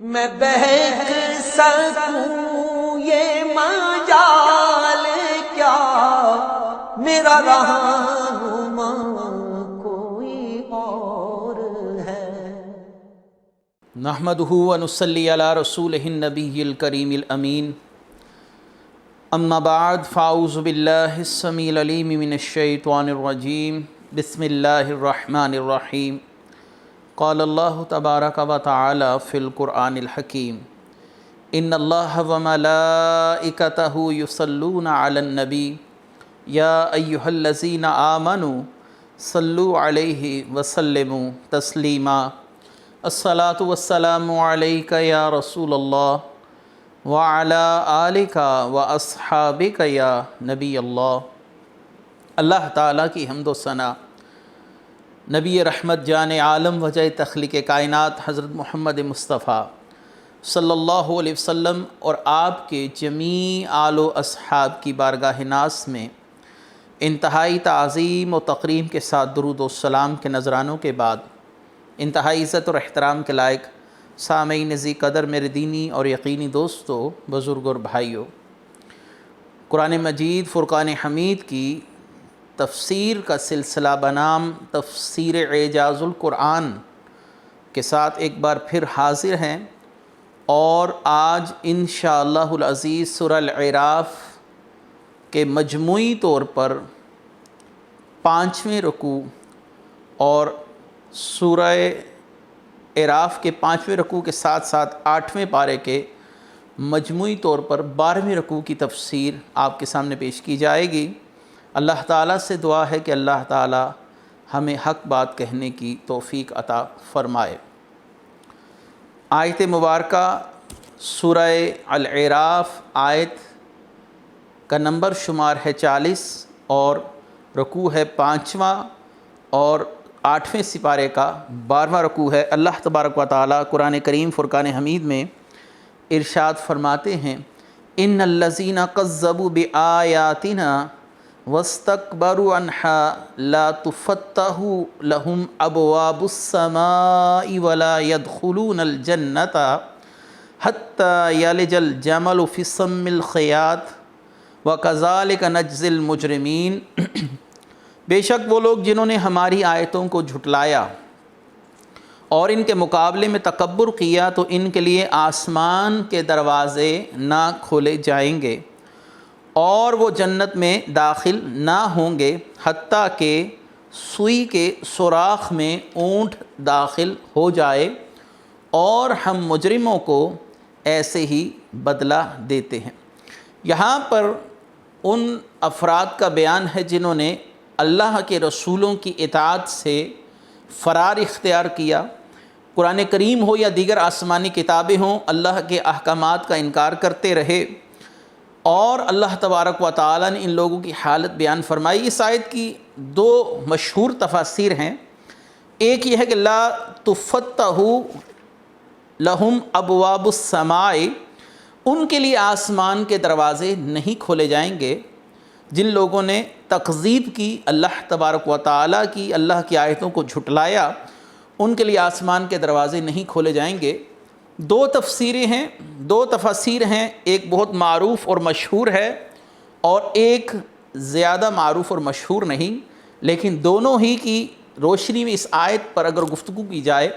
میں بہک سکوں یہ مجال کیا، میرا رہنما کوئی اور ہے۔ نحمدہ و نصلی علی رسولہ النبی الکریم الامین، اما بعد فاعوذ باللہ السمیع العلیم من الشیطان الرجیم، بسم اللہ الرحمن الرحیم۔ قال اللہ تبارک و تعالی فی القرآن الحکیم، ان اللہ و ملائکتہ یصلون علی النبی یا ایہا الذین آمنوا صلوا علیہ وسلموا تسلیما۔ الصلاۃ والسلام علیک یا رسول اللہ وعلی آلک و اصحابک یا نبی اللہ۔ اللہ تعالیٰ کی حمد و ثنا، نبی رحمت جان عالم وجہ تخلیق کائنات حضرت محمد مصطفیٰ صلی اللہ علیہ وسلم اور آپ کے جمیع آل و اصحاب کی بارگاہ ناز میں انتہائی تعظیم و تکریم کے ساتھ درود و سلام کے نذرانوں کے بعد، انتہائی عزت اور احترام کے لائق سامعین ذی قدر میرے دینی اور یقینی دوستو، بزرگ اور بھائیو، قرآن مجید فرقان حمید کی تفسیر کا سلسلہ بنام تفسیر اعجاز القرآن کے ساتھ ایک بار پھر حاضر ہیں، اور آج انشاءاللہ العزیز سورہ الاعراف کے مجموعی طور پر 5ویں رکوع اور سورہ اعراف کے 5ویں رکوع کے ساتھ ساتھ 8ویں پارے کے مجموعی طور پر 12ویں رکوع کی تفسیر آپ کے سامنے پیش کی جائے گی۔ اللہ تعالیٰ سے دعا ہے کہ اللہ تعالیٰ ہمیں حق بات کہنے کی توفیق عطا فرمائے۔ آیت مبارکہ سورہ الاعراف آیت کا نمبر شمار ہے 40 اور رکوع ہے 5واں اور 8ویں سپارے کا 12واں رکوع ہے۔ اللہ تبارک و تعالیٰ قرآن کریم فرقان حمید میں ارشاد فرماتے ہیں، ان الذین کذبوا بآیاتنا واستکبروا عنہا لا تفتح لهم ابواب السماء ولا يدخلون الجنۃ حتی یلج الجمل فی سم الخیاط وکذالک نجزی المجرمین۔ بے شک وہ لوگ جنہوں نے ہماری آیتوں کو جھٹلایا اور ان کے مقابلے میں تکبر کیا تو ان کے لیے آسمان کے دروازے نہ کھولے جائیں گے اور وہ جنت میں داخل نہ ہوں گے حتیٰ کہ سوئی کے سوراخ میں اونٹ داخل ہو جائے، اور ہم مجرموں کو ایسے ہی بدلہ دیتے ہیں۔ یہاں پر ان افراد کا بیان ہے جنہوں نے اللہ کے رسولوں کی اطاعت سے فرار اختیار کیا، قرآن کریم ہو یا دیگر آسمانی کتابیں ہوں، اللہ کے احکامات کا انکار کرتے رہے، اور اللہ تبارک و تعالیٰ نے ان لوگوں کی حالت بیان فرمائی۔ اس آیت کی 2 مشہور تفاسیر ہیں۔ ایک یہ ہے کہ لا تفتح لہم ابواب السماء، ان کے لیے آسمان کے دروازے نہیں کھولے جائیں گے۔ جن لوگوں نے تکذیب کی اللہ تبارک و تعالیٰ کی، اللہ کی آیتوں کو جھٹلایا، ان کے لیے آسمان کے دروازے نہیں کھولے جائیں گے۔ 2 تفسیریں ہیں، 2 تفاسیر ہیں، ایک بہت معروف اور مشہور ہے اور ایک زیادہ معروف اور مشہور نہیں، لیکن دونوں ہی کی روشنی میں اس آیت پر اگر گفتگو کی جائے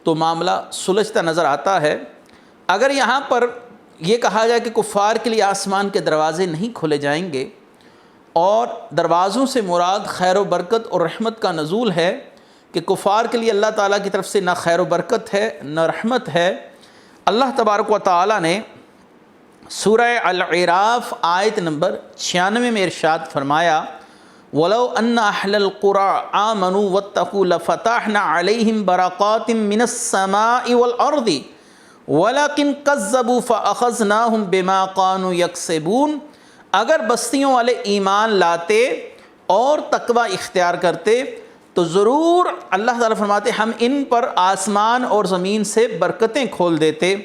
تو معاملہ سلجھتا نظر آتا ہے۔ اگر یہاں پر یہ کہا جائے کہ کفار کے لیے آسمان کے دروازے نہیں کھولے جائیں گے، اور دروازوں سے مراد خیر و برکت اور رحمت کا نزول ہے، کہ کفار کے لیے اللہ تعالیٰ کی طرف سے نہ خیر و برکت ہے نہ رحمت ہے، اللہ تبارک و تعالیٰ نے سورہ الاعراف آیت نمبر 96 میں ارشاد فرمایا، وَلَوْ أَنَّ أَهْلَ الْقُرَىٰ آمَنُوا وَاتَّقُوا لَفَتَحْنَا عَلَيْهِمْ بَرَكَاتٍ مِّنَ السَّمَاءِ وَالْأَرْضِ وَلَكِنْ كَذَّبُوا فَأَخَذْنَاهُمْ بِمَا كَانُوا يَكْسِبُونَ۔ اگر بستیوں والے ایمان لاتے اور تقوی اختیار کرتے تو ضرور اللہ تعالیٰ فرماتے ہم ان پر آسمان اور زمین سے برکتیں کھول دیتے،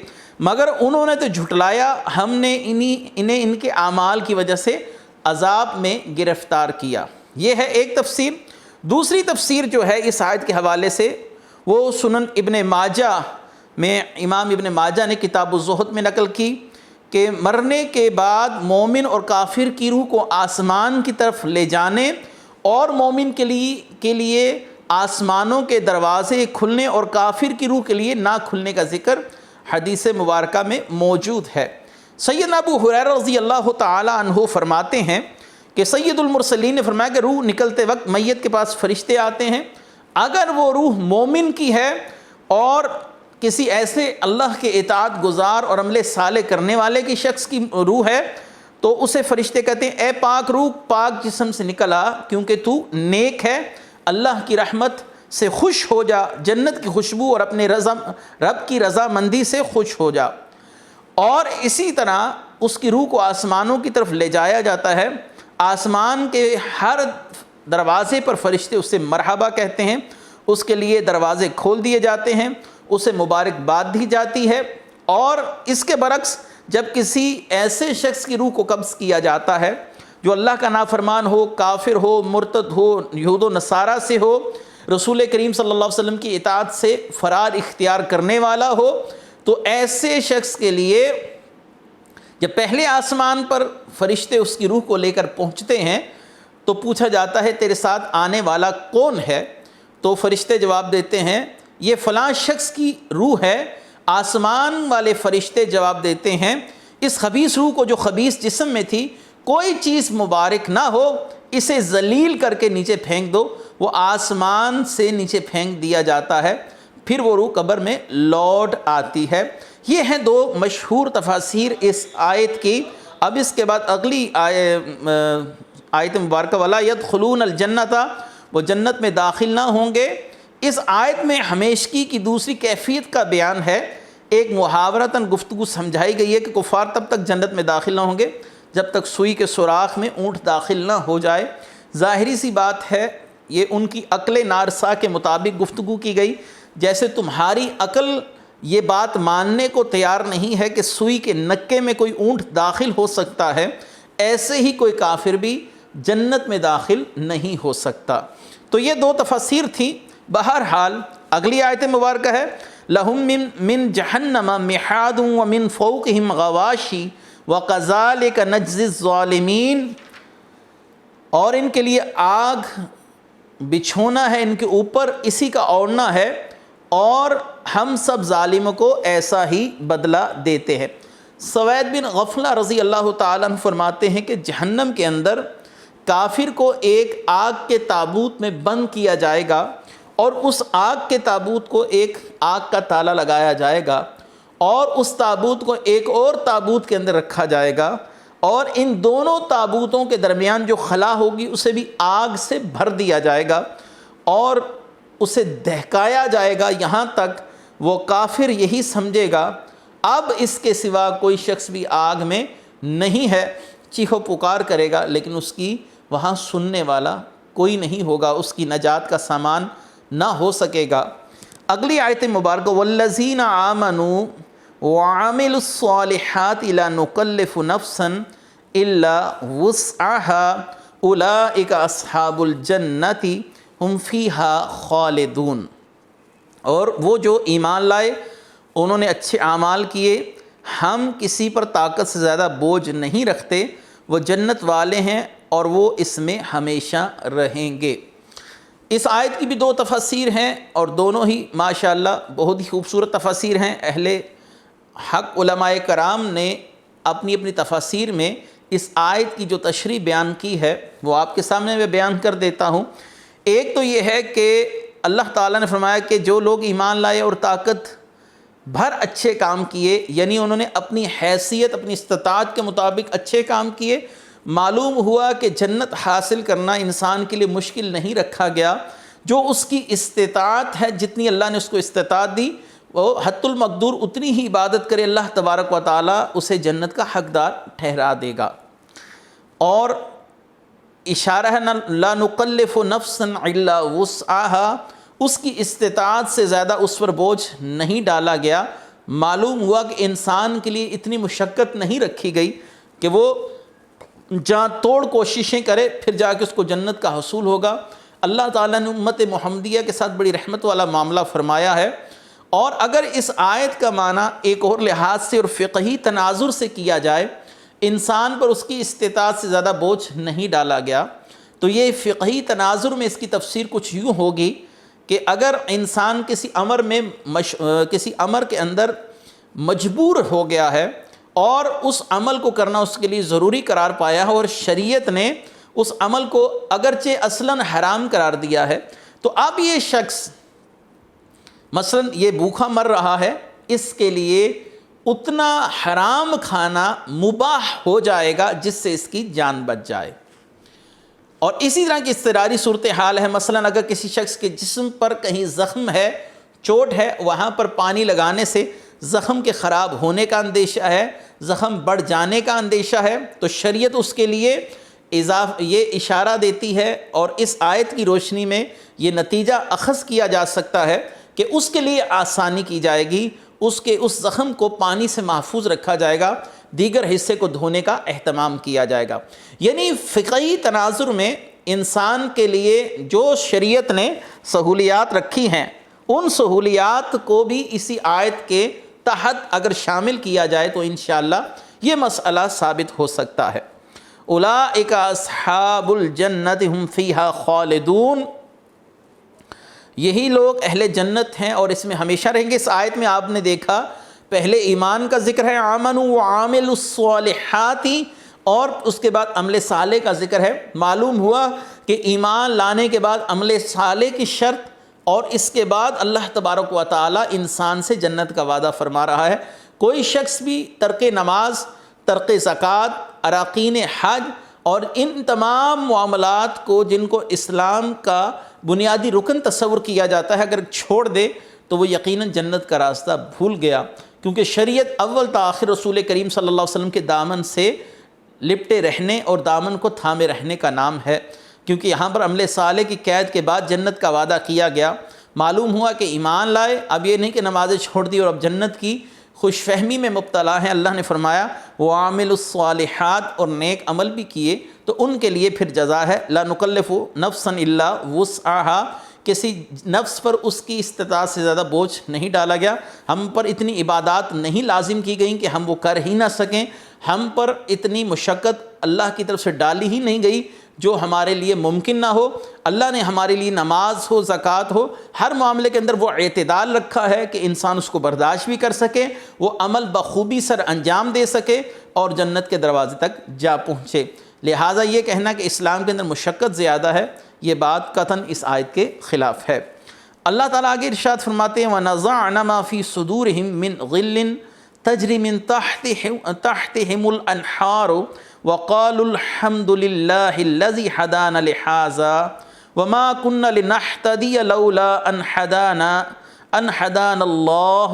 مگر انہوں نے تو جھٹلایا، ہم نے انہیں ان کے اعمال کی وجہ سے عذاب میں گرفتار کیا۔ یہ ہے ایک تفسیر۔ دوسری تفسیر جو ہے اس آیت کے حوالے سے وہ سنن ابن ماجہ میں امام ابن ماجہ نے کتاب الزہد میں نقل کی کہ مرنے کے بعد مومن اور کافر کی روح کو آسمان کی طرف لے جانے اور مومن کے لیے آسمانوں کے دروازے کھلنے اور کافر کی روح کے لیے نہ کھلنے کا ذکر حدیث مبارکہ میں موجود ہے۔ سیدنا ابو ہریرہ رضی اللہ تعالی عنہ فرماتے ہیں کہ سید المرسلین نے فرمایا کہ روح نکلتے وقت میت کے پاس فرشتے آتے ہیں، اگر وہ روح مومن کی ہے اور کسی ایسے اللہ کے اطاعت گزار اور عمل صالح کرنے والے کی شخص کی روح ہے تو اسے فرشتے کہتے ہیں اے پاک روح پاک جسم سے نکل آ، کیونکہ تو نیک ہے، اللہ کی رحمت سے خوش ہو جا، جنت کی خوشبو اور اپنے رب کی رضامندی سے خوش ہو جا۔ اور اسی طرح اس کی روح کو آسمانوں کی طرف لے جایا جاتا ہے، آسمان کے ہر دروازے پر فرشتے اس سے مرحبا کہتے ہیں، اس کے لیے دروازے کھول دیے جاتے ہیں، اسے مبارکباد دی جاتی ہے۔ اور اس کے برعکس جب کسی ایسے شخص کی روح کو قبض کیا جاتا ہے جو اللہ کا نافرمان ہو، کافر ہو، مرتد ہو، یہود و نصارہ سے ہو، رسول کریم صلی اللہ علیہ وسلم کی اطاعت سے فرار اختیار کرنے والا ہو، تو ایسے شخص کے لیے جب پہلے آسمان پر فرشتے اس کی روح کو لے کر پہنچتے ہیں تو پوچھا جاتا ہے تیرے ساتھ آنے والا کون ہے؟ تو فرشتے جواب دیتے ہیں یہ فلاں شخص کی روح ہے۔ آسمان والے فرشتے جواب دیتے ہیں اس خبیث روح کو جو خبیث جسم میں تھی کوئی چیز مبارک نہ ہو، اسے ذلیل کر کے نیچے پھینک دو۔ وہ آسمان سے نیچے پھینک دیا جاتا ہے، پھر وہ روح قبر میں لوٹ آتی ہے۔ یہ ہیں دو مشہور تفاسیر اس آیت کی۔ اب اس کے بعد اگلی آیت مبارکہ وَلَا يَدْخُلُونَ الْجَنَّةَ، وہ جنت میں داخل نہ ہوں گے۔ اس آیت میں ہمیشگی کی دوسری کیفیت کا بیان ہے۔ ایک محاورتاً گفتگو سمجھائی گئی ہے کہ کفار تب تک جنت میں داخل نہ ہوں گے جب تک سوئی کے سوراخ میں اونٹ داخل نہ ہو جائے۔ ظاہری سی بات ہے یہ ان کی عقل نارسا کے مطابق گفتگو کی گئی، جیسے تمہاری عقل یہ بات ماننے کو تیار نہیں ہے کہ سوئی کے نکے میں کوئی اونٹ داخل ہو سکتا ہے، ایسے ہی کوئی کافر بھی جنت میں داخل نہیں ہو سکتا۔ تو یہ دو تفسیر تھی۔ بہرحال اگلی آیت مبارکہ ہے لَهُم مِّن جَهَنَّمَ مِحَادٌ وَمِن فَوْقِهِمْ غَوَاشٍ وَكَذَلِكَ نَجْزِي الظَّالِمِينَ، اور ان کے لیے آگ بچھونا ہے ان کے اوپر، اسی کا اوڑھنا ہے، اور ہم سب ظالموں کو ایسا ہی بدلہ دیتے ہیں۔ سوید بن غفلہ رضی اللہ تعالیٰ عنہ فرماتے ہیں کہ جہنم کے اندر کافر کو ایک آگ کے تابوت میں بند کیا جائے گا، اور اس آگ کے تابوت کو ایک آگ کا تالا لگایا جائے گا، اور اس تابوت کو ایک اور تابوت کے اندر رکھا جائے گا، اور ان دونوں تابوتوں کے درمیان جو خلا ہوگی اسے بھی آگ سے بھر دیا جائے گا اور اسے دہکایا جائے گا، یہاں تک وہ کافر یہی سمجھے گا اب اس کے سوا کوئی شخص بھی آگ میں نہیں ہے، چیخو پکار کرے گا لیکن اس کی وہاں سننے والا کوئی نہیں ہوگا، اس کی نجات کا سامان نہ ہو سکے گا۔ اگلی آیت مبارکہ وَالَّذِينَ آمَنُوا وَعَمِلُوا الصَّالِحَاتِ لَا نُكَلِّفُ نَفْسًا إِلَّا وُسْعَهَا أُولَٰئِكَ أَصْحَابُ الْجَنَّةِ هُمْ فِيهَا خَالِدُونَ، اور وہ جو ایمان لائے انہوں نے اچھے اعمال کیے، ہم کسی پر طاقت سے زیادہ بوجھ نہیں رکھتے، وہ جنت والے ہیں اور وہ اس میں ہمیشہ رہیں گے۔ اس آیت کی بھی دو تفاسیر ہیں اور دونوں ہی ماشاءاللہ بہت ہی خوبصورت تفاسیر ہیں۔ اہل حق علماء کرام نے اپنی اپنی تفاسیر میں اس آیت کی جو تشریح بیان کی ہے وہ آپ کے سامنے میں بیان کر دیتا ہوں۔ ایک تو یہ ہے کہ اللہ تعالیٰ نے فرمایا کہ جو لوگ ایمان لائے اور طاقت بھر اچھے کام کیے، یعنی انہوں نے اپنی حیثیت اپنی استطاعت کے مطابق اچھے کام کیے، معلوم ہوا کہ جنت حاصل کرنا انسان کے لیے مشکل نہیں رکھا گیا، جو اس کی استطاعت ہے جتنی اللہ نے اس کو استطاعت دی وہ حت المقدور اتنی ہی عبادت کرے، اللہ تبارک و تعالیٰ اسے جنت کا حقدار ٹھہرا دے گا۔ اور اشارہ ہے لا نکلف نفسا الا وسعها، اس کی استطاعت سے زیادہ اس پر بوجھ نہیں ڈالا گیا۔ معلوم ہوا کہ انسان کے لیے اتنی مشقت نہیں رکھی گئی کہ وہ جہاں توڑ کوششیں کرے پھر جا کے اس کو جنت کا حصول ہوگا۔ اللہ تعالیٰ نے امت محمدیہ کے ساتھ بڑی رحمت والا معاملہ فرمایا ہے، اور اگر اس آیت کا معنی ایک اور لحاظ سے اور فقہی تناظر سے کیا جائے، انسان پر اس کی استطاعت سے زیادہ بوجھ نہیں ڈالا گیا، تو یہ فقہی تناظر میں اس کی تفسیر کچھ یوں ہوگی کہ اگر انسان کسی امر کے اندر مجبور ہو گیا ہے اور اس عمل کو کرنا اس کے لیے ضروری قرار پایا ہے، اور شریعت نے اس عمل کو اگرچہ اصلاً حرام قرار دیا ہے، تو اب یہ شخص مثلاً یہ بھوکا مر رہا ہے، اس کے لیے اتنا حرام کھانا مباح ہو جائے گا جس سے اس کی جان بچ جائے۔ اور اسی طرح کی اضطراری صورتحال ہے، مثلاً اگر کسی شخص کے جسم پر کہیں زخم ہے، چوٹ ہے، وہاں پر پانی لگانے سے زخم کے خراب ہونے کا اندیشہ ہے، زخم بڑھ جانے کا اندیشہ ہے، تو شریعت اس کے لیے یہ اشارہ دیتی ہے، اور اس آیت کی روشنی میں یہ نتیجہ اخذ کیا جا سکتا ہے کہ اس کے لیے آسانی کی جائے گی، اس زخم کو پانی سے محفوظ رکھا جائے گا، دیگر حصے کو دھونے کا اہتمام کیا جائے گا۔ یعنی فقہی تناظر میں انسان کے لیے جو شریعت نے سہولیات رکھی ہیں، ان سہولیات کو بھی اسی آیت کے تحت اگر شامل کیا جائے تو انشاءاللہ یہ مسئلہ ثابت ہو سکتا ہے۔ اولئک اصحاب الجنۃ ھم فیھا خالدون، یہی لوگ اہل جنت ہیں اور اس میں ہمیشہ رہیں گے۔ اس آیت میں آپ نے دیکھا پہلے ایمان کا ذکر ہے، آمنوا وعاملوا الصالحات، اور اس کے بعد عمل صالح کا ذکر ہے۔ معلوم ہوا کہ ایمان لانے کے بعد عمل صالح کی شرط، اور اس کے بعد اللہ تبارک و تعالی انسان سے جنت کا وعدہ فرما رہا ہے۔ کوئی شخص بھی ترک نماز، ترک زکوٰۃ، اراکین حج اور ان تمام معاملات کو جن کو اسلام کا بنیادی رکن تصور کیا جاتا ہے، اگر چھوڑ دے تو وہ یقیناً جنت کا راستہ بھول گیا، کیونکہ شریعت اول تا آخر رسول کریم صلی اللہ علیہ وسلم کے دامن سے لپٹے رہنے اور دامن کو تھامے رہنے کا نام ہے، کیونکہ یہاں پر عمل صالح کی قید کے بعد جنت کا وعدہ کیا گیا۔ معلوم ہوا کہ ایمان لائے، اب یہ نہیں کہ نمازیں چھوڑ دی اور اب جنت کی خوش فہمی میں مبتلا ہیں۔ اللہ نے فرمایا وَعَامِلُوا الصَّالِحَاتِ، اور نیک عمل بھی کیے تو ان کے لیے پھر جزا ہے۔ لَا نُكَلِّفُ نَفْسًا إِلَّا وُسْعَهَا، کسی نفس پر اس کی استطاعت سے زیادہ بوجھ نہیں ڈالا گیا، ہم پر اتنی عبادات نہیں لازم کی گئیں کہ ہم وہ کر ہی نہ سکیں، ہم پر اتنی مشقت اللہ کی طرف سے ڈالی ہی نہیں گئی جو ہمارے لیے ممکن نہ ہو۔ اللہ نے ہمارے لیے نماز ہو، زکوٰۃ ہو، ہر معاملے کے اندر وہ اعتدال رکھا ہے کہ انسان اس کو برداشت بھی کر سکے، وہ عمل بخوبی سر انجام دے سکے اور جنت کے دروازے تک جا پہنچے۔ لہٰذا یہ کہنا کہ اسلام کے اندر مشقت زیادہ ہے، یہ بات قطعاً اس آیت کے خلاف ہے۔ اللہ تعالیٰ آگے ارشاد فرماتے ہیں وَنَزَعْنَا مَا فِي صُدُورِهِم مِّن غِلٍّ تَجْرِي مِن تَحْتِهِمُ الْأَنْهَارُ وَقَالُوا الْحَمْدُ لِلَّهِ الَّذِي هَدَانَا لِهَٰذَا وَمَا كُنَّا لِنَهْتَدِيَ لَوْلَا أَنْ هَدَانَا اللَّهُ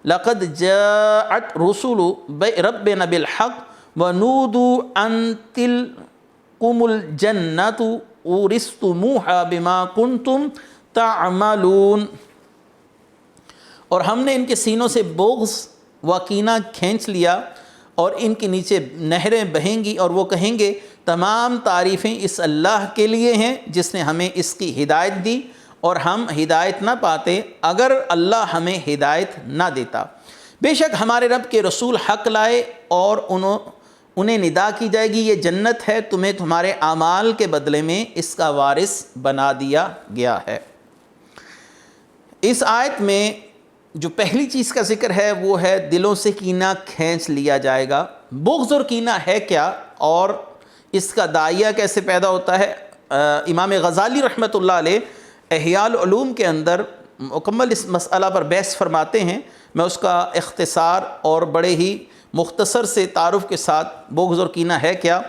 لَقَدْ جَاءَتْ رُسُلُ رَبِّنَا بِالْحَقِّ وَنُودُوا أَن تِلْكُمُ الْجَنَّةُ اورثتموها بما کنتم تعملون، اور ہم نے ان کے سینوں سے بغض و کینہ کھینچ لیا اور ان کے نیچے نہریں بہیں گی، اور وہ کہیں گے تمام تعریفیں اس اللہ کے لیے ہیں جس نے ہمیں اس کی ہدایت دی، اور ہم ہدایت نہ پاتے اگر اللہ ہمیں ہدایت نہ دیتا۔ بے شک ہمارے رب کے رسول حق لائے اور انہیں ندا کی جائے گی یہ جنت ہے، تمہیں تمہارے اعمال کے بدلے میں اس کا وارث بنا دیا گیا ہے۔ اس آیت میں جو پہلی چیز کا ذکر ہے وہ ہے دلوں سے کینہ کھینچ لیا جائے گا۔ بغض اور کینہ ہے کیا اور اس کا داعیہ کیسے پیدا ہوتا ہے؟ امام غزالی رحمۃ اللہ علیہ احیاء العلوم کے اندر مکمل اس مسئلہ پر بحث فرماتے ہیں، میں اس کا اختصار اور بڑے ہی مختصر سے تعارف کے ساتھ بغض اور کینہ ہے کیا،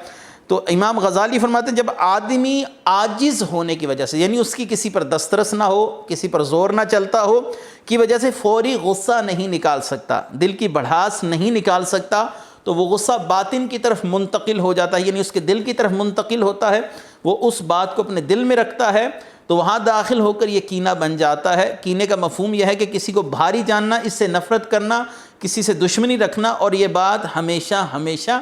تو امام غزالی فرماتے ہیں جب آدمی عاجز ہونے کی وجہ سے، یعنی اس کی کسی پر دسترس نہ ہو، کسی پر زور نہ چلتا ہو کی وجہ سے فوری غصہ نہیں نکال سکتا، دل کی بڑھاس نہیں نکال سکتا، تو وہ غصہ باطن کی طرف منتقل ہو جاتا ہے، یعنی اس کے دل کی طرف منتقل ہوتا ہے، وہ اس بات کو اپنے دل میں رکھتا ہے تو وہاں داخل ہو کر یہ کینہ بن جاتا ہے۔ کینے کا مفہوم یہ ہے کہ کسی کو بھاری جاننا، اس سے نفرت کرنا، کسی سے دشمنی رکھنا، اور یہ بات ہمیشہ ہمیشہ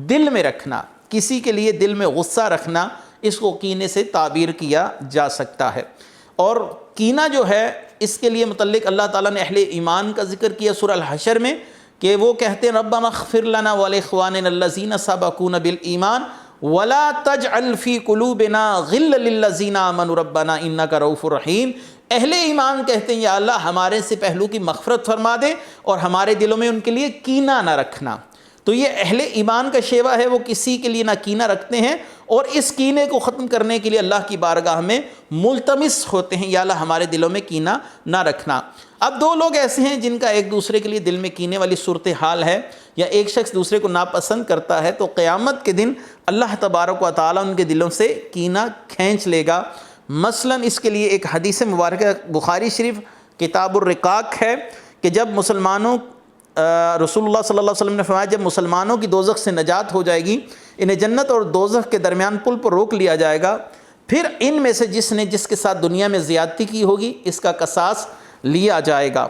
دل میں رکھنا، کسی کے لیے دل میں غصہ رکھنا، اس کو کینے سے تعبیر کیا جا سکتا ہے۔ اور کینہ جو ہے اس کے لیے متعلق اللہ تعالیٰ نے اہل ایمان کا ذکر کیا سورہ الحشر میں کہ وہ کہتے ہیں ربنا اغفر لنا ولاخواننا الذین سبقونا بالایمان ولا تجعل فی قلوبنا غلا للذین آمنوا ربنا انک رؤوف رحیم۔ اہل ایمان کہتے ہیں یا اللہ ہمارے سے پہلو کی مغفرت فرما دے اور ہمارے دلوں میں ان کے لیے کینہ نہ رکھنا۔ تو یہ اہل ایمان کا شیوا ہے، وہ کسی کے لیے نہ کینہ رکھتے ہیں اور اس کینے کو ختم کرنے کے لیے اللہ کی بارگاہ میں ملتمس ہوتے ہیں یا اللہ ہمارے دلوں میں کینہ نہ رکھنا۔ اب دو لوگ ایسے ہیں جن کا ایک دوسرے کے لیے دل میں کینے والی صورتحال ہے، یا ایک شخص دوسرے کو ناپسند کرتا ہے، تو قیامت کے دن اللہ تبارک و تعالیٰ ان کے دلوں سے کینہ کھینچ لے گا۔ مثلا اس کے لیے ایک حدیث مبارکہ بخاری شریف کتاب الرقاق ہے کہ جب مسلمانوں رسول اللہ صلی اللہ علیہ وسلم نے فرمایا جب مسلمانوں کی دوزخ سے نجات ہو جائے گی، انہیں جنت اور دوزخ کے درمیان پل پر روک لیا جائے گا، پھر ان میں سے جس کے ساتھ دنیا میں زیادتی کی ہوگی اس کا قصاص لیا جائے گا،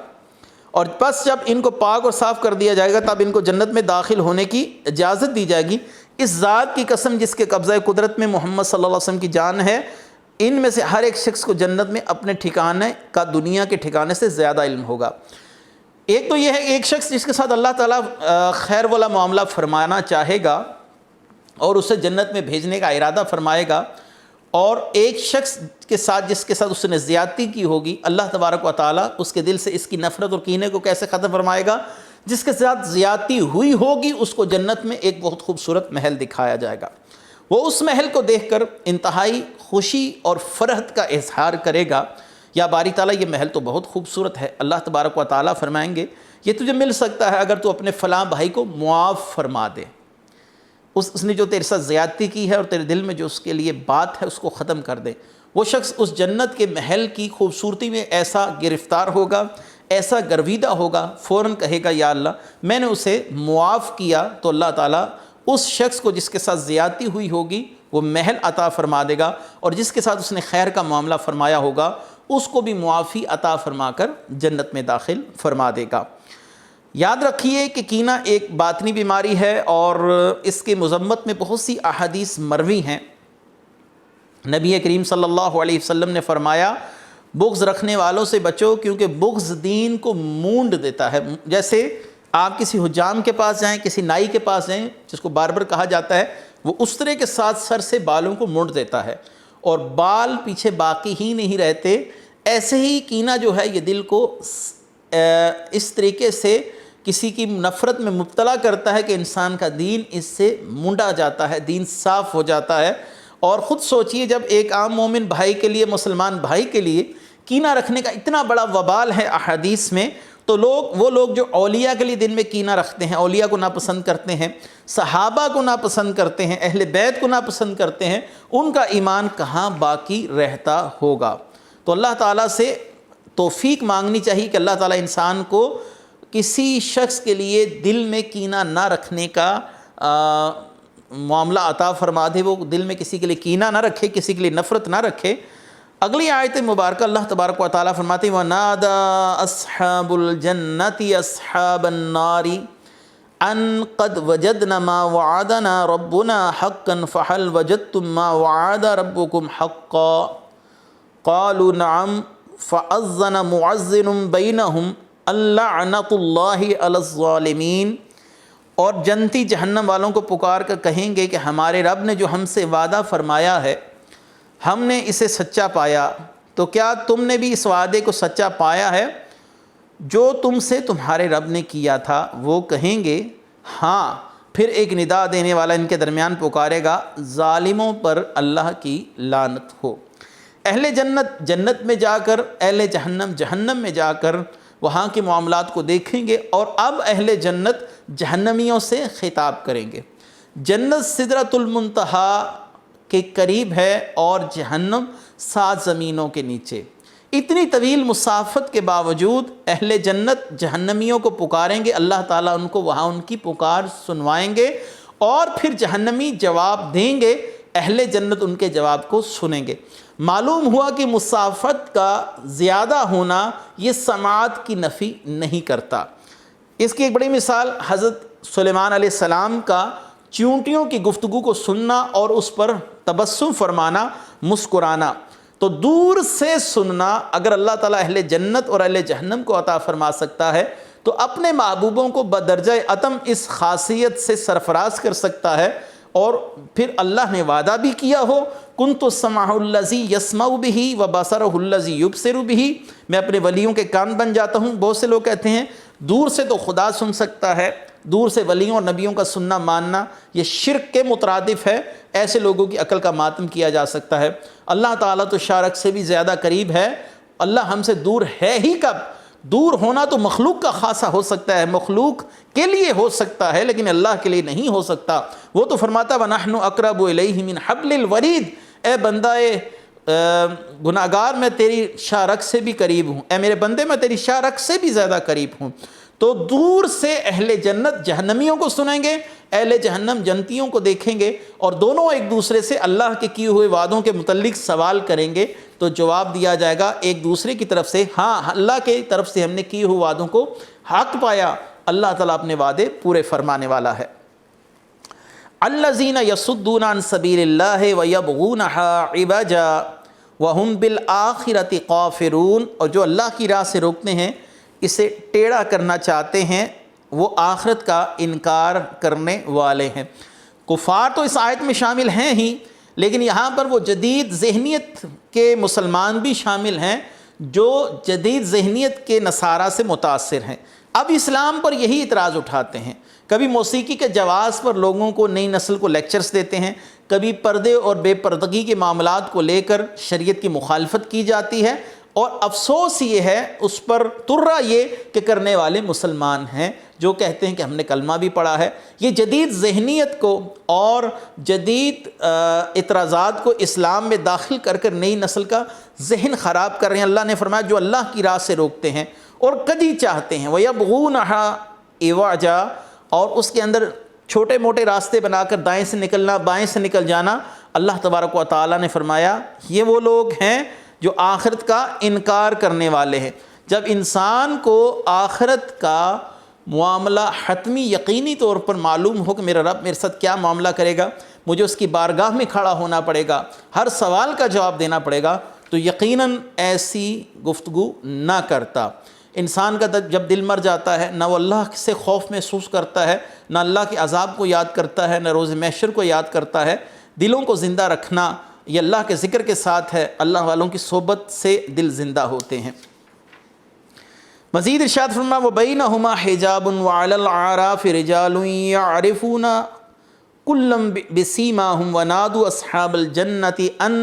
اور پس جب ان کو پاک اور صاف کر دیا جائے گا تب ان کو جنت میں داخل ہونے کی اجازت دی جائے گی۔ اس ذات کی قسم جس کے قبضہ قدرت میں محمد صلی اللہ علیہ وسلم کی جان ہے، ان میں سے ہر ایک شخص کو جنت میں اپنے ٹھکانے کا دنیا کے ٹھکانے سے زیادہ علم ہوگا۔ ایک تو یہ ہے ایک شخص جس کے ساتھ اللہ تعالیٰ خیر والا معاملہ فرمانا چاہے گا اور اسے جنت میں بھیجنے کا ارادہ فرمائے گا، اور ایک شخص کے ساتھ جس کے ساتھ اس نے زیادتی کی ہوگی، اللہ تبارک و تعالیٰ اس کے دل سے اس کی نفرت اور کینے کو کیسے ختم فرمائے گا؟ جس کے ساتھ زیادتی ہوئی ہوگی اس کو جنت میں ایک بہت خوبصورت محل دکھایا جائے گا، وہ اس محل کو دیکھ کر انتہائی خوشی اور فرحت کا اظہار کرے گا، یا باری تعالیٰ یہ محل تو بہت خوبصورت ہے۔ اللہ تبارک و تعالیٰ فرمائیں گے یہ تجھے مل سکتا ہے اگر تو اپنے فلاں بھائی کو معاف فرما دے، اس نے جو تیرے ساتھ زیادتی کی ہے اور تیرے دل میں جو اس کے لیے بات ہے اس کو ختم کر دے۔ وہ شخص اس جنت کے محل کی خوبصورتی میں ایسا گرفتار ہوگا، ایسا گرویدہ ہوگا، فوراً کہے گا یا اللہ میں نے اسے معاف کیا، تو اللہ تعالیٰ اس شخص کو جس کے ساتھ زیادتی ہوئی ہوگی وہ محل عطا فرما دے گا، اور جس کے ساتھ اس نے خیر کا معاملہ فرمایا ہوگا اس کو بھی معافی عطا فرما کر جنت میں داخل فرما دے گا۔ یاد رکھیے کہ کینہ ایک باطنی بیماری ہے اور اس کے مذمت میں بہت سی احادیث مروی ہیں۔ نبی کریم صلی اللہ علیہ وسلم نے فرمایا بغض رکھنے والوں سے بچو کیونکہ بغض دین کو مونڈ دیتا ہے۔ جیسے آپ کسی حجام کے پاس جائیں، کسی نائی کے پاس جائیں جس کو باربر کہا جاتا ہے، وہ استرے کے ساتھ سر سے بالوں کو مونڈ دیتا ہے اور بال پیچھے باقی ہی نہیں رہتے، ایسے ہی کینہ جو ہے یہ دل کو اس طریقے سے کسی کی نفرت میں مبتلا کرتا ہے کہ انسان کا دین اس سے مونڈا جاتا ہے، دین صاف ہو جاتا ہے۔ اور خود سوچئے جب ایک عام مومن بھائی کے لیے، مسلمان بھائی کے لیے کینہ رکھنے کا اتنا بڑا وبال ہے احادیث میں، تو وہ لوگ جو اولیاء کے لیے دل میں کینہ رکھتے ہیں، اولیاء کو ناپسند کرتے ہیں، صحابہ کو ناپسند کرتے ہیں، اہل بیت کو ناپسند کرتے ہیں، ان کا ایمان کہاں باقی رہتا ہوگا؟ تو اللہ تعالیٰ سے توفیق مانگنی چاہیے کہ اللہ تعالیٰ انسان کو کسی شخص کے لیے دل میں کینہ نہ رکھنے کا معاملہ عطا فرما دے، وہ دل میں کسی کے لیے کینہ نہ رکھے، کسی کے لیے نفرت نہ رکھے۔ اگلی آیت مبارکہ اللہ تبارک و تعالیٰ فرماتے ہیں وَنَادَى أَصْحَابُ الْجَنَّةِ أَصْحَابَ النَّارِ أَن قَدْ وَجَدْنَا مَا وَعَدَنَا رَبُّنَا حَقًّا فَهَلْ وَجَدْتُم مَّا وَعَدَ رَبُّكُمْ حَقًّا قَالُوا نَعَمْ فَأَذَّنَ مُعَذِّنٌ بَيْنَهُمْ اللعنۃ اللہ علی الظالمین۔ اور جنتی جہنم والوں کو پکار کر کہیں گے کہ ہمارے رب نے جو ہم سے وعدہ فرمایا ہے ہم نے اسے سچا پایا، تو کیا تم نے بھی اس وعدے کو سچا پایا ہے جو تم سے تمہارے رب نے کیا تھا؟ وہ کہیں گے ہاں، پھر ایک ندا دینے والا ان کے درمیان پکارے گا ظالموں پر اللہ کی لعنت ہو۔ اہل جنت جنت میں جا کر، اہل جہنم جہنم میں جا کر وہاں کے معاملات کو دیکھیں گے، اور اب اہل جنت جہنمیوں سے خطاب کریں گے۔ جنت سدرۃ المنتہا کے قریب ہے اور جہنم 7 زمینوں کے نیچے۔ اتنی طویل مسافت کے باوجود اہل جنت جہنمیوں کو پکاریں گے، اللہ تعالیٰ ان کو وہاں ان کی پکار سنوائیں گے، اور پھر جہنمی جواب دیں گے، اہل جنت ان کے جواب کو سنیں گے۔ معلوم ہوا کہ مسافت کا زیادہ ہونا یہ سماعت کی نفی نہیں کرتا۔ اس کی ایک بڑی مثال حضرت سلیمان علیہ السلام کا چیونٹیوں کی گفتگو کو سننا اور اس پر تبسم فرمانا، مسکرانا۔ تو دور سے سننا اگر اللہ تعالیٰ اہل جنت اور اہل جہنم کو عطا فرما سکتا ہے تو اپنے محبوبوں کو بدرجہ اتم اس خاصیت سے سرفراز کر سکتا ہے۔ اور پھر اللہ نے وعدہ بھی کیا ہو کنت السمع الذی یسمع بہ وبصرہ الذی یبصر بہ، میں اپنے ولیوں کے کان بن جاتا ہوں۔ بہت سے لوگ کہتے ہیں دور سے تو خدا سن سکتا ہے، دور سے ولیوں اور نبیوں کا سننا ماننا یہ شرک کے مترادف ہے، ایسے لوگوں کی عقل کا ماتم کیا جا سکتا ہے۔ اللہ تعالیٰ تو شارک سے بھی زیادہ قریب ہے، اللہ ہم سے دور ہے ہی کب؟ دور ہونا تو مخلوق کا خاصہ ہو سکتا ہے، مخلوق کے لیے ہو سکتا ہے لیکن اللہ کے لیے نہیں ہو سکتا۔ وہ تو فرماتا وَنَحْنُ أَقْرَبُ إِلَيْهِ مِنْ حَبْلِ الْوَرِيدِ، اے بندہ گناہگار میں تیری شارک سے بھی قریب ہوں، اے میرے بندے میں تیری شارک سے بھی زیادہ قریب ہوں۔ تو دور سے اہل جنت جہنمیوں کو سنیں گے، اہل جہنم جنتیوں کو دیکھیں گے، اور دونوں ایک دوسرے سے اللہ کے کیے ہوئے وعدوں کے متعلق سوال کریں گے تو جواب دیا جائے گا ایک دوسرے کی طرف سے، ہاں اللہ کی طرف سے ہم نے کیے ہوئے وعدوں کو حق پایا، اللہ تعالیٰ اپنے وعدے پورے فرمانے والا ہے۔ الذین یصدون عن سبیل اللہ ویبغونها عوجا وہم بالآخرۃ غافلون، اور جو اللہ کی راہ سے روکتے ہیں، اسے ٹیڑھا کرنا چاہتے ہیں، وہ آخرت کا انکار کرنے والے ہیں۔ کفار تو اس آیت میں شامل ہیں ہی، لیکن یہاں پر وہ جدید ذہنیت کے مسلمان بھی شامل ہیں جو جدید ذہنیت کے نصارہ سے متاثر ہیں۔ اب اسلام پر یہی اعتراض اٹھاتے ہیں، کبھی موسیقی کے جواز پر لوگوں کو، نئی نسل کو لیکچرز دیتے ہیں، کبھی پردے اور بے پردگی کے معاملات کو لے کر شریعت کی مخالفت کی جاتی ہے، اور افسوس یہ ہے اس پر ترا یہ کہ کرنے والے مسلمان ہیں جو کہتے ہیں کہ ہم نے کلمہ بھی پڑھا ہے۔ یہ جدید ذہنیت کو اور جدید اعتراضات کو اسلام میں داخل کر کر نئی نسل کا ذہن خراب کر رہے ہیں۔ اللہ نے فرمایا جو اللہ کی راہ سے روکتے ہیں اور کجی چاہتے ہیں، وَيَبْغُونَهَا عِوَجًا، اور اس کے اندر چھوٹے موٹے راستے بنا کر دائیں سے نکلنا، بائیں سے نکل جانا، اللہ تبارک و تعالیٰ نے فرمایا یہ وہ لوگ ہیں جو آخرت کا انکار کرنے والے ہیں۔ جب انسان کو آخرت کا معاملہ حتمی یقینی طور پر معلوم ہو کہ میرا رب میرے ساتھ کیا معاملہ کرے گا، مجھے اس کی بارگاہ میں کھڑا ہونا پڑے گا، ہر سوال کا جواب دینا پڑے گا، تو یقیناً ایسی گفتگو نہ کرتا۔ انسان کا جب دل مر جاتا ہے، نہ وہ اللہ سے خوف محسوس کرتا ہے، نہ اللہ کے عذاب کو یاد کرتا ہے، نہ روز محشر کو یاد کرتا ہے۔ دلوں کو زندہ رکھنا یہ اللہ کے ذکر کے ساتھ ہے، اللہ والوں کی صحبت سے دل زندہ ہوتے ہیں۔ مزید ارشاد فرما وَبَيْنَهُمَا حِجَابٌ وَعَلَى الْأَعْرَافِ رِجَالٌ يَعْرِفُونَ كُلًّا بِسِيمَاهُمْ وَنَادُوا أَصْحَابَ الْجَنَّةِ أَنْ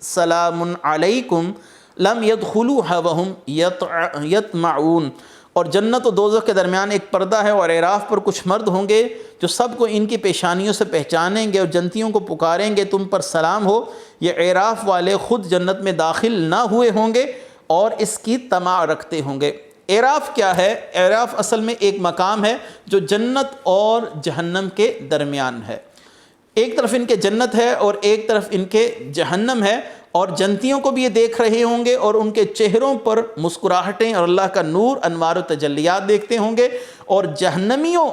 سَلَامٌ عَلَيْكُمْ لَمْ يَدْخُلُوهَا وَهُمْ يَطْمَعُونَ، اور جنت و دوزخ کے درمیان ایک پردہ ہے، اور اعراف پر کچھ مرد ہوں گے جو سب کو ان کی پیشانیوں سے پہچانیں گے اور جنتیوں کو پکاریں گے تم پر سلام ہو۔ یہ اعراف والے خود جنت میں داخل نہ ہوئے ہوں گے اور اس کی طمع رکھتے ہوں گے۔ اعراف کیا ہے؟ اعراف اصل میں ایک مقام ہے جو جنت اور جہنم کے درمیان ہے۔ ایک طرف ان کے جنت ہے اور ایک طرف ان کے جہنم ہے، اور جنتیوں کو بھی یہ دیکھ رہے ہوں گے اور ان کے چہروں پر مسکراہٹیں اور اللہ کا نور، انوار و تجلیات دیکھتے ہوں گے، اور جہنمیوں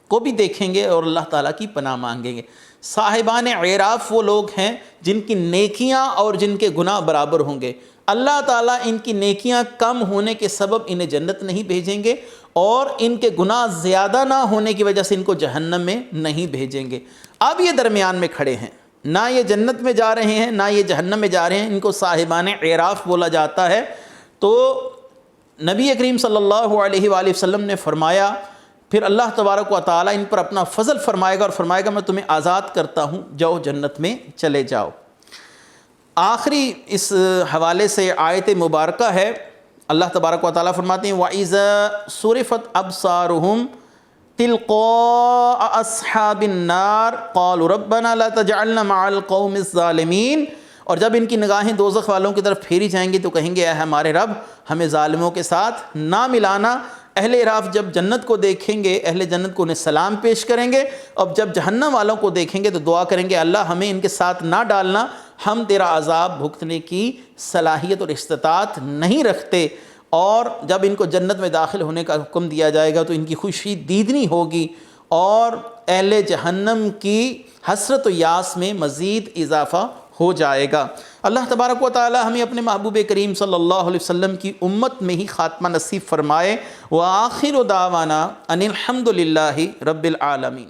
کو بھی دیکھیں گے اور اللہ تعالیٰ کی پناہ مانگیں گے۔ صاحبان اعراف وہ لوگ ہیں جن کی نیکیاں اور جن کے گناہ برابر ہوں گے۔ اللہ تعالیٰ ان کی نیکیاں کم ہونے کے سبب انہیں جنت نہیں بھیجیں گے، اور ان کے گناہ زیادہ نہ ہونے کی وجہ سے ان کو جہنم میں نہیں بھیجیں گے۔ اب یہ درمیان میں کھڑے ہیں، نہ یہ جنت میں جا رہے ہیں نہ یہ جہنم میں جا رہے ہیں، ان کو صاحبان اعراف بولا جاتا ہے۔ تو نبی کریم صلی اللہ علیہ وآلہ وسلم نے فرمایا پھر اللہ تبارک و تعالیٰ ان پر اپنا فضل فرمائے گا اور فرمائے گا میں تمہیں آزاد کرتا ہوں، جاؤ جنت میں چلے جاؤ۔ آخری اس حوالے سے آیت مبارکہ ہے، اللہ تبارک و تعالیٰ فرماتے ہیں وَإِذَا صُرِفَتْ أَبْصَارُهُمْ تِلْقَاءَ أَصْحَابِ النَّارِ قَالُوا رَبَّنَا لَا تَجْعَلْنَا مَعَ الْقَوْمِ الظَّالِمِينَ، اور جب ان کی نگاہیں دوزخ والوں کی طرف پھیری جائیں گی تو کہیں گے اے ہمارے رب ہمیں ظالموں کے ساتھ نہ ملانا۔ اہل اعراف جب جنت کو دیکھیں گے، اہل جنت کو انہیں سلام پیش کریں گے، اب جب جہنم والوں کو دیکھیں گے تو دعا کریں گے اللہ ہمیں ان کے ساتھ نہ ڈالنا، ہم تیرا عذاب بھگتنے کی صلاحیت اور استطاعت نہیں رکھتے۔ اور جب ان کو جنت میں داخل ہونے کا حکم دیا جائے گا تو ان کی خوشی دیدنی ہوگی، اور اہل جہنم کی حسرت و یاس میں مزید اضافہ ہو جائے گا۔ اللہ تبارک و تعالی ہمیں اپنے محبوب کریم صلی اللہ علیہ وسلم کی امت میں ہی خاتمہ نصیب فرمائے۔ وآخر دعوانا ان الحمد للہ رب العالمین۔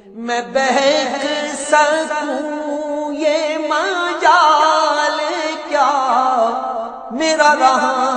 میں بہک سکوں یہ مجال کیا، میرا رہا